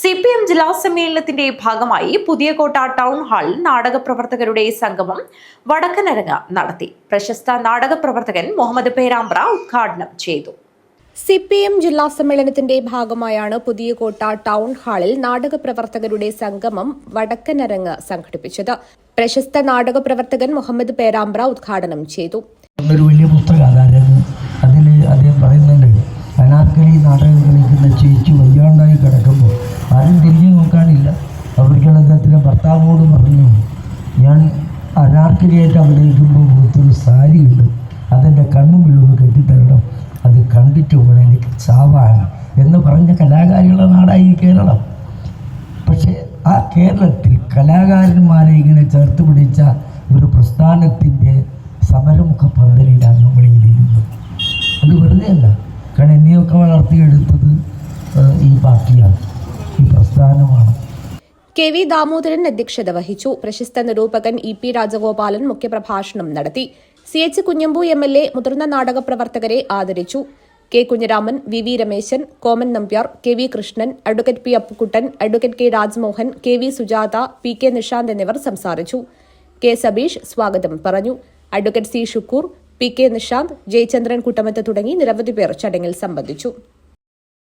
CPM ജില്ലാ സമ്മേളനത്തിന്റെ ഭാഗമായി പുതിയകോട്ട ടൗൺ ഹാളിൽ നാടകപ്രവർത്തകരുടെ സംഗമം വടക്കനരങ്ങ നടത്തി. പ്രശസ്ത നാടകപ്രവർത്തകൻ മുഹമ്മദ് പേരാമ്പ്ര ഉദ്ഘാടനം ചെയ്തു. CPM ജില്ലാ സമ്മേളനത്തിന്റെ ഭാഗമായാണ് പുതിയകോട്ട ടൗൺ ഹാളിൽ നാടകപ്രവർത്തകരുടെ സംഗമം വടക്കനരങ്ങ് സംഘടിപ്പിച്ചത്. പ്രശസ്ത നാടകപ്രവർത്തകൻ മുഹമ്മദ് പേരാമ്പ്ര ഉദ്ഘാടനം ചെയ്തു. ഒരു വലിയ പുസ്തകമായിരുന്നു. അതിൽ അദ്ദേഹം പറയുന്നുണ്ട്, അനാർക്കലി നാടകം കളിക്കുന്ന ചേച്ചി വയ്യാണ്ടായി കിടക്കുമ്പോൾ ആരും തിരിഞ്ഞു നോക്കാനില്ല. അവർക്ക് അദ്ദേഹത്തിൻ്റെ ഭർത്താവോട് പറഞ്ഞു, ഞാൻ അനാർക്കലിയായിട്ട് അഭിനയിക്കുമ്പോൾ ഒത്തിരി സാരിയുണ്ട്, അതെൻ്റെ കണ്ണുമ്പിലൊന്ന് കെട്ടിത്തരണം, അത് കണ്ടിട്ട് വേണം എനിക്ക് ചാവാൻ എന്ന് പറഞ്ഞ കലാകാരികളുടെ നാടായി കേരളം. പക്ഷേ ആ കേരളത്തിൽ കലാകാരന്മാരെ ഇങ്ങനെ ചേർത്ത് പിടിച്ച ഒരു പ്രസ്ഥാനത്തിൻ്റെ സമരമുഖ പന്തലിലാണ് നമ്മളിരുന്നത്. അത് വെറുതെ അല്ല, കാരണം എന്നെയൊക്കെ വളർത്തിയെടുത്തത് ഈ പാർട്ടിയാണ്, ഈ പ്രസ്ഥാനമാണ്. KV ദാമോദരൻ അധ്യക്ഷത വഹിച്ചു. പ്രശസ്ത നിരൂപകൻ EP രാജഗോപാലൻ മുഖ്യപ്രഭാഷണം നടത്തി. CH കുഞ്ഞമ്പു MLA മുതിർന്ന നാടകപ്രവർത്തകരെ ആദരിച്ചു. K Kunjaraman, VV Rameshan, Koman Nambiar, KV Krishnan, advocate P Appukuttan, advocate K Rajmohan, KV Sujatha, PK Nishanth എന്നിവർ സംസാരിച്ചു. K സബീഷ് സ്വാഗതം പറഞ്ഞു. Advocate C Shukkur, PK Nishanth, Jayachandran Kuttamath തുടങ്ങി നിരവധി പേർ ചടങ്ങിൽ സംബന്ധിച്ചു.